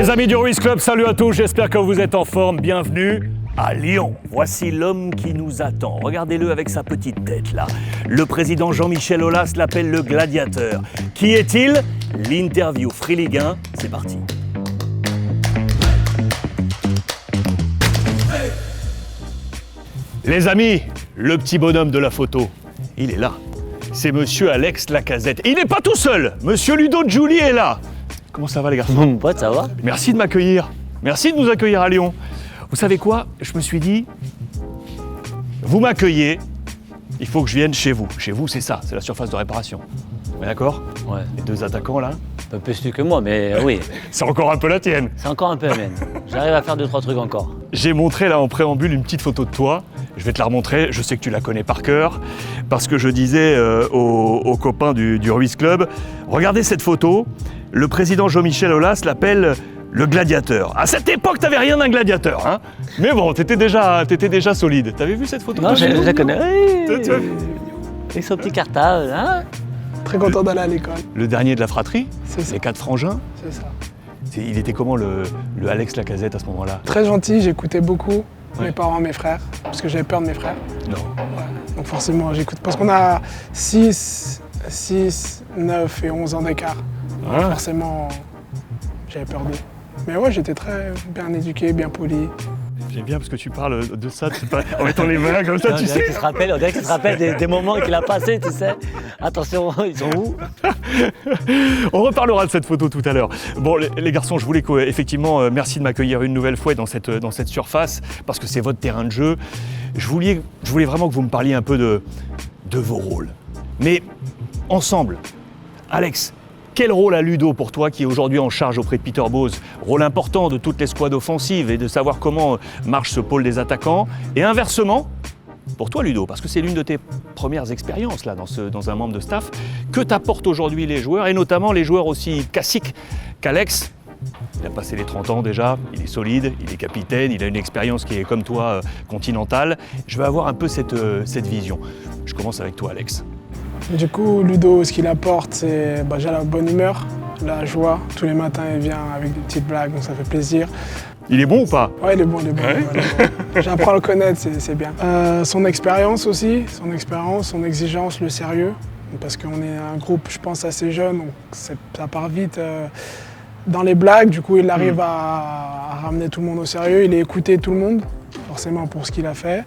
Les amis du Ruiz Club, salut à tous, j'espère que vous êtes en forme. Bienvenue à Lyon. Voici l'homme qui nous attend. Regardez-le avec sa petite tête là. Le président Jean-Michel Aulas l'appelle le gladiateur. Qui est-il? L'interview Free Ligue 1, c'est parti. Les amis, le petit bonhomme de la photo, il est là. C'est monsieur Alex Lacazette. Il n'est pas tout seul. Monsieur Ludo Giuli est là. Comment ça va les garçons? Mon pote, ça va? Merci de m'accueillir. Merci de nous accueillir à Lyon. Vous savez quoi? Je me suis dit, vous m'accueillez, il faut que je vienne chez vous. Chez vous, c'est ça, c'est la surface de réparation. On est d'accord? Ouais. Les deux attaquants là. Un peu plus que moi, mais oui. C'est encore un peu la tienne. C'est encore un peu la mienne. J'arrive à faire 2-3 trucs encore. J'ai montré là en préambule une petite photo de toi. Je vais te la remontrer, je sais que tu la connais par cœur, parce que je disais aux copains du Ruiz Club, regardez cette photo, le président Jean-Michel Aulas l'appelle le gladiateur. À cette époque, t'avais rien d'un gladiateur, hein. Mais bon, t'étais déjà solide. T'avais vu cette photo? Non, je la connais. Oui. Tu as vu Avec son petit cartable, hein. Très content d'aller à l'école. Le dernier de la fratrie, C'est ça. les 4 frangins. C'est ça. Il était comment le Alex Lacazette à ce moment-là? Très gentil, j'écoutais beaucoup Ouais. mes parents, mes frères, parce que j'avais peur de mes frères. Non. Ouais. Donc forcément, j'écoute. Parce qu'on a 6, 9 et 11 ans d'écart. Donc Ah. forcément, j'avais peur d'eux. Mais ouais, j'étais très bien éduqué, bien poli. J'aime bien parce que tu parles de ça, en mettant les mains comme ça, On tu dirait sais. qu'il se rappelle des moments qu'il a passés, tu sais. Attention, ils sont où? On reparlera de cette photo tout à l'heure. Bon, les garçons, je voulais effectivement, merci de m'accueillir une nouvelle fois dans cette surface, parce que c'est votre terrain de jeu. Je voulais vraiment que vous me parliez un peu de vos rôles. Mais ensemble, Alex, quel rôle a Ludo pour toi qui est aujourd'hui en charge auprès de Peter Bosz? Rôle important de toute l'escouade offensive et de savoir comment marche ce pôle des attaquants. Et inversement, pour toi Ludo, parce que c'est l'une de tes premières expériences là, dans un membre de staff, que t'apportent aujourd'hui les joueurs, et notamment les joueurs aussi classiques qu'Alex. Il a passé les 30 ans déjà, il est solide, il est capitaine, il a une expérience qui est comme toi continentale. Je veux avoir un peu cette vision. Je commence avec toi Alex. Du coup, Ludo, ce qu'il apporte, c'est déjà la bonne humeur, la joie. Tous les matins, il vient avec des petites blagues, donc ça fait plaisir. Il est bon ou pas? Ouais, il est bon, il est bon. Ouais. Il est bon. J'apprends à le connaître, c'est bien. Son expérience aussi, son exigence, le sérieux. Parce qu'on est un groupe, je pense, assez jeune, donc ça part vite dans les blagues. Du coup, il arrive à ramener tout le monde au sérieux. Il est écouté tout le monde, forcément, pour ce qu'il a fait.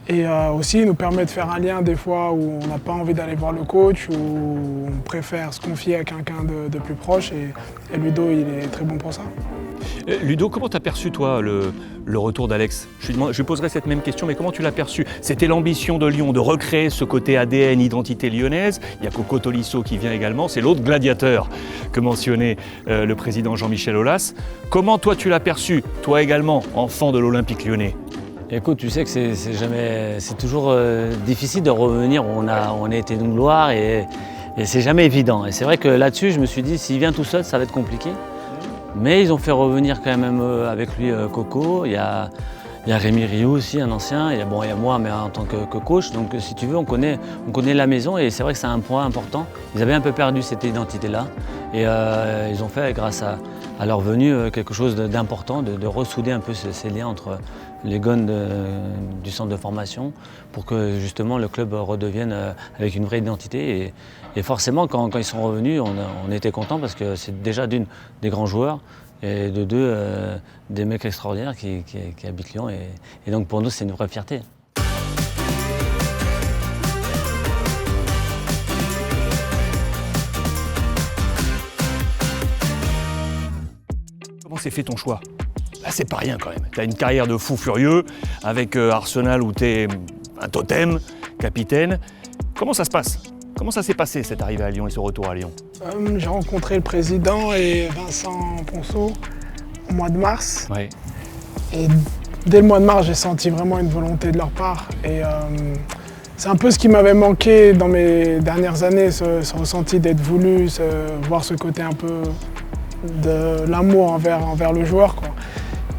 Et aussi, il nous permet de faire un lien des fois où on n'a pas envie d'aller voir le coach, où on préfère se confier à quelqu'un de plus proche. Et Ludo, il est très bon pour ça. Ludo, comment t'as perçu toi le retour d'Alex? Je lui poserai cette même question, mais comment tu l'as perçu? C'était l'ambition de Lyon de recréer ce côté ADN, identité lyonnaise. Il y a Coco Tolisso qui vient également, c'est l'autre gladiateur que mentionnait le président Jean-Michel Aulas. Comment toi tu l'as perçu, toi également, enfant de l'Olympique lyonnais? Écoute, tu sais que c'est toujours difficile de revenir. On a été d'une gloire et c'est jamais évident. Et c'est vrai que là-dessus, je me suis dit, s'il vient tout seul, ça va être compliqué. Mais ils ont fait revenir quand même avec lui Coco. Il y a Rémi Rioux aussi, un ancien. Il y a moi, mais en tant que coach. Donc si tu veux, on connaît la maison et c'est vrai que c'est un point important. Ils avaient un peu perdu cette identité-là. Et ils ont fait, grâce à leur venue, quelque chose d'important, de ressouder un peu ces liens entre les gones du centre de formation pour que justement le club redevienne avec une vraie identité. Et forcément, quand ils sont revenus, on était contents parce que c'est déjà des grands joueurs et de deux, des mecs extraordinaires qui habitent Lyon. Et donc pour nous, c'est une vraie fierté. Comment s'est fait ton choix? Là, c'est pas rien quand même. Tu as une carrière de fou furieux avec Arsenal où tu es un totem, capitaine. Comment ça se passe? Comment ça s'est passé cette arrivée à Lyon et ce retour à Lyon? J'ai rencontré le président et Vincent Ponceau au mois de mars. Ouais. Et dès le mois de mars, j'ai senti vraiment une volonté de leur part. Et c'est un peu ce qui m'avait manqué dans mes dernières années, ce ressenti d'être voulu, voir ce côté un peu de l'amour envers le joueur, quoi.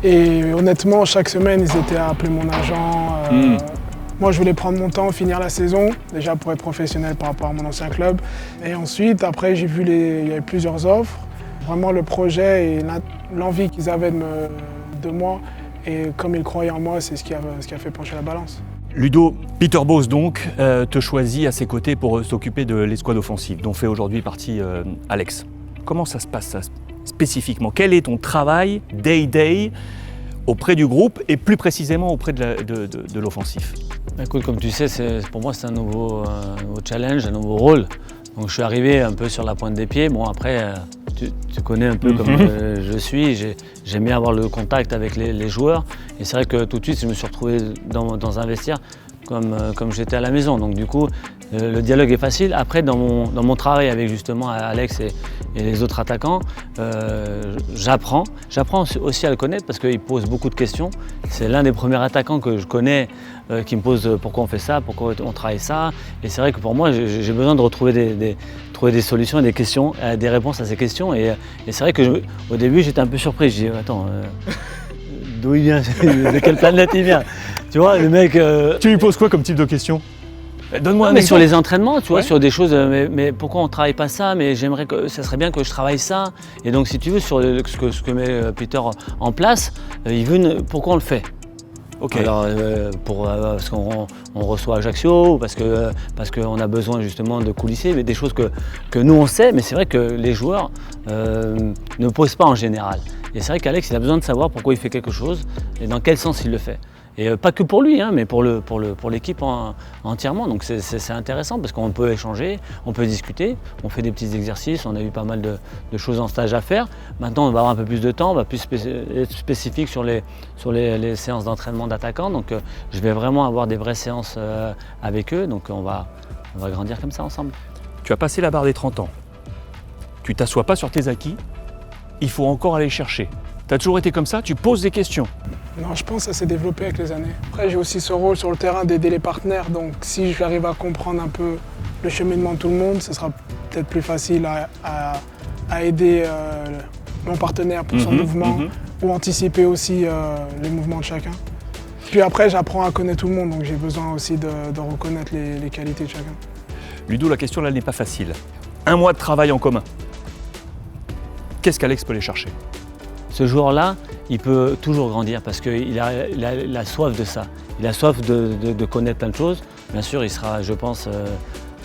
Et honnêtement, chaque semaine, ils étaient à appeler mon agent. Moi, je voulais prendre mon temps, finir la saison, déjà pour être professionnel par rapport à mon ancien club. Et ensuite, après, j'ai vu il y avait plusieurs offres. Vraiment le projet et l'envie qu'ils avaient de moi, et comme ils croyaient en moi, c'est ce qui a fait pencher la balance. Ludo, Peter Bosz donc te choisit à ses côtés pour s'occuper de l'escouade offensive, dont fait aujourd'hui partie Alex. Comment ça se passe ça, spécifiquement? Quel est ton travail day-day auprès du groupe et plus précisément auprès de l'offensif? Écoute, comme tu sais, pour moi c'est un nouveau challenge, un nouveau rôle. Donc je suis arrivé un peu sur la pointe des pieds. Bon après, tu connais un peu comme je suis, j'aime bien avoir le contact avec les joueurs. Et c'est vrai que tout de suite je me suis retrouvé dans un vestiaire comme j'étais à la maison. Donc du coup, le dialogue est facile. Après, dans mon travail avec justement Alex et les autres attaquants, j'apprends aussi à le connaître parce qu'il pose beaucoup de questions. C'est l'un des premiers attaquants que je connais qui me pose pourquoi on fait ça, pourquoi on travaille ça. Et c'est vrai que pour moi, j'ai besoin de trouver des solutions et des questions, des réponses à ces questions. Et c'est vrai que au début, j'étais un peu surpris. Je dis, attends, d'où il vient? De quelle planète il vient? Tu vois, le mec... Tu lui poses quoi comme type de question? Donne-moi un mais exemple. sur les entraînements, tu vois, Ouais. sur des choses, mais pourquoi on ne travaille pas ça? Mais j'aimerais que ça serait bien que je travaille ça. Et donc, si tu veux, sur ce que met Peter en place, il veut pourquoi on le fait? Ok. Alors, parce qu'on reçoit Ajaccio, ou parce qu'on a besoin justement de coulisser, mais des choses que nous on sait, mais c'est vrai que les joueurs ne posent pas en général. Et c'est vrai qu'Alex, il a besoin de savoir pourquoi il fait quelque chose et dans quel sens il le fait. Et pas que pour lui, hein, mais pour l'équipe entièrement. Donc c'est intéressant parce qu'on peut échanger, on peut discuter, on fait des petits exercices, on a eu pas mal de choses en stage à faire. Maintenant, on va avoir un peu plus de temps, on va plus être spécifique sur les séances d'entraînement d'attaquants. Donc je vais vraiment avoir des vraies séances avec eux. Donc on va grandir comme ça ensemble. Tu as passé la barre des 30 ans. Tu t'assois pas sur tes acquis. Il faut encore aller chercher. Tu as toujours été comme ça, tu poses des questions. Non, je pense que ça s'est développé avec les années. Après, j'ai aussi ce rôle sur le terrain d'aider les partenaires. Donc, si j'arrive à comprendre un peu le cheminement de tout le monde, ce sera peut-être plus facile à aider mon partenaire pour son mouvement ou anticiper aussi les mouvements de chacun. Puis après, j'apprends à connaître tout le monde, donc j'ai besoin aussi de reconnaître les qualités de chacun. Ludo, la question là n'est pas facile. 1 mois de travail en commun. Qu'est-ce qu'Alex peut aller chercher? Ce joueur-là, il peut toujours grandir parce qu'il a soif de ça. Il a soif de connaître plein de choses. Bien sûr, il sera, je pense,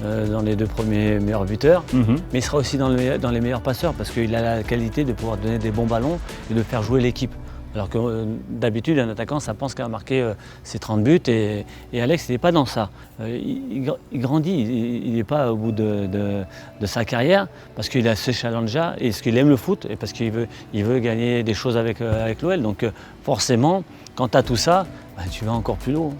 dans les 2 premiers meilleurs buteurs, mais il sera aussi dans les meilleurs passeurs parce qu'il a la qualité de pouvoir donner des bons ballons et de faire jouer l'équipe. Alors que d'habitude, un attaquant, ça pense qu'à marquer ses 30 buts et Alex, il n'est pas dans ça. Il grandit, il n'est pas au bout de sa carrière parce qu'il a ce challenge-là et parce qu'il aime le foot et parce qu'il veut gagner des choses avec l'OL. Donc forcément, quand tu as tout ça, tu vas encore plus haut.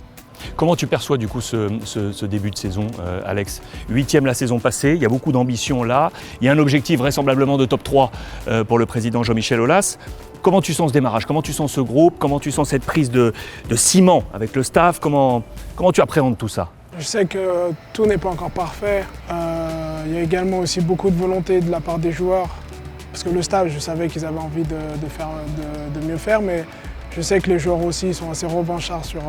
Comment tu perçois du coup ce début de saison, Alex? 8e la saison passée, il y a beaucoup d'ambition là. Il y a un objectif vraisemblablement de top 3 pour le président Jean-Michel Aulas. Comment tu sens ce démarrage? Comment tu sens ce groupe? Comment tu sens cette prise de ciment avec le staff? Comment tu appréhendes tout ça? Je sais que tout n'est pas encore parfait. Il y a également aussi beaucoup de volonté de la part des joueurs. Parce que le staff, je savais qu'ils avaient envie de mieux faire, mais je sais que les joueurs aussi sont assez revanchards sur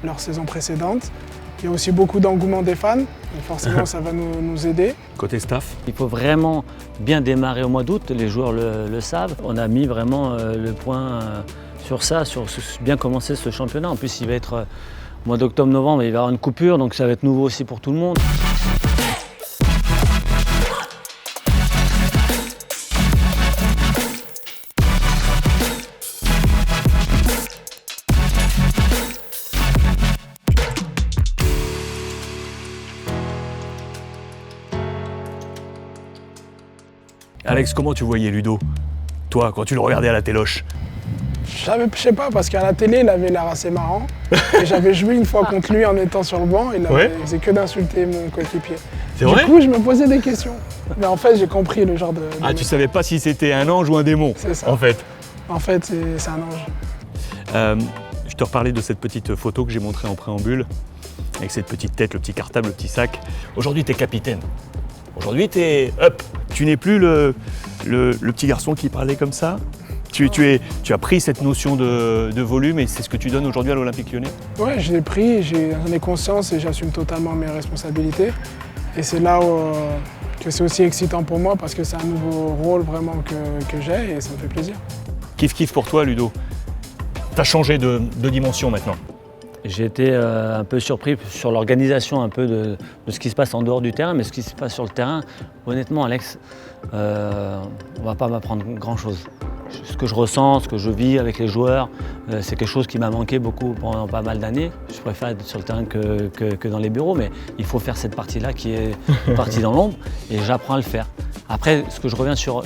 leur saison précédente. Il y a aussi beaucoup d'engouement des fans, donc forcément ça va nous aider. Côté staff? Il faut vraiment bien démarrer au mois d'août, les joueurs le savent. On a mis vraiment le point sur ça, sur bien commencer ce championnat. En plus, il va être au mois d'octobre-novembre, il va y avoir une coupure, donc ça va être nouveau aussi pour tout le monde. Alex, comment tu voyais Ludo, toi, quand tu le regardais à la téloche? Je sais pas, parce qu'à la télé, il avait l'air assez marrant. Et j'avais joué une fois contre lui en étant sur le banc, il faisait que d'insulter mon coéquipier. C'est vrai? Du coup, je me posais des questions. Mais en fait, j'ai compris le genre de... Ah, tu savais pas si c'était un ange ou un démon, C'est ça. en fait. En fait, c'est un ange. Je te reparlais de cette petite photo que j'ai montrée en préambule, avec cette petite tête, le petit cartable, le petit sac. Aujourd'hui, tu es capitaine. Aujourd'hui, tu n'es plus le petit garçon qui parlait comme ça. Tu as pris cette notion de volume et c'est ce que tu donnes aujourd'hui à l'Olympique Lyonnais? Ouais, je l'ai pris, j'en ai conscience et j'assume totalement mes responsabilités. Et c'est là où que c'est aussi excitant pour moi parce que c'est un nouveau rôle vraiment que j'ai et ça me fait plaisir. Kiff pour toi, Ludo. T'as changé de dimension maintenant. J'ai été un peu surpris sur l'organisation un peu de ce qui se passe en dehors du terrain, mais ce qui se passe sur le terrain, honnêtement, Alex, on ne va pas m'apprendre grand-chose. Ce que je ressens, ce que je vis avec les joueurs, c'est quelque chose qui m'a manqué beaucoup pendant pas mal d'années. Je préfère être sur le terrain que dans les bureaux, mais il faut faire cette partie-là qui est partie dans l'ombre et j'apprends à le faire. Après, ce que je reviens sur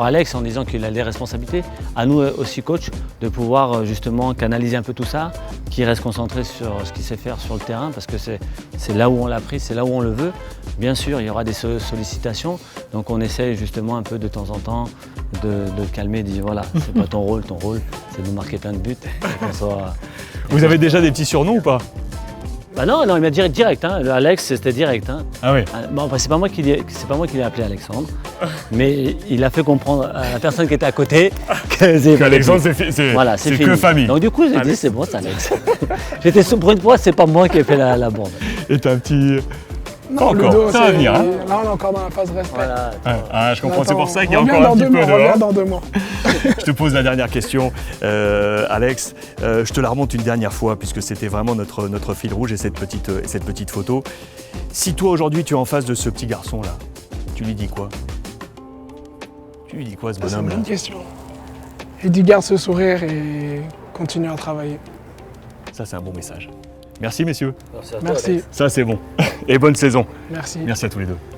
Alex en disant qu'il a des responsabilités, à nous aussi coach, de pouvoir justement canaliser un peu tout ça, qu'il reste concentré sur ce qu'il sait faire sur le terrain parce que c'est là où on l'a pris, c'est là où on le veut. Bien sûr, il y aura des sollicitations, donc on essaie justement un peu de temps en temps de le calmer, de dire voilà, c'est pas ton rôle c'est de marquer plein de buts. Et qu'on soit... Vous avez déjà des petits surnoms ou pas? Bah non, il m'a dit direct, hein. Le Alex c'était direct. Hein. Ah oui. Bon, bah, c'est pas moi qui l'ai appelé Alexandre, mais il a fait comprendre à la personne qui était à côté Qu'Alexandre c'est fini. que famille. Donc du coup j'ai dit c'est bon, c'est Alex. J'étais pour une fois, c'est pas moi qui ai fait la bande. Et t'as un petit... Non, Encore, Ludo, ça va venir. Hein. là on est encore dans la phase respect. Voilà. Ah, je comprends, c'est pour ça qu'il y a Reviens encore un dans petit peu dehors. reviens dans 2 mois. Je te pose la dernière question, Alex. Je te la remonte une dernière fois puisque c'était vraiment notre fil rouge et cette petite photo. Si toi aujourd'hui tu es en face de ce petit garçon là, tu lui dis quoi? Tu lui dis quoi ce C'est une bonhomme là? bonne question. Et dis garde ce sourire et continue à travailler. Ça c'est un bon message. Merci messieurs. Merci. Ça c'est bon. Et bonne saison. Merci. Merci à tous les deux.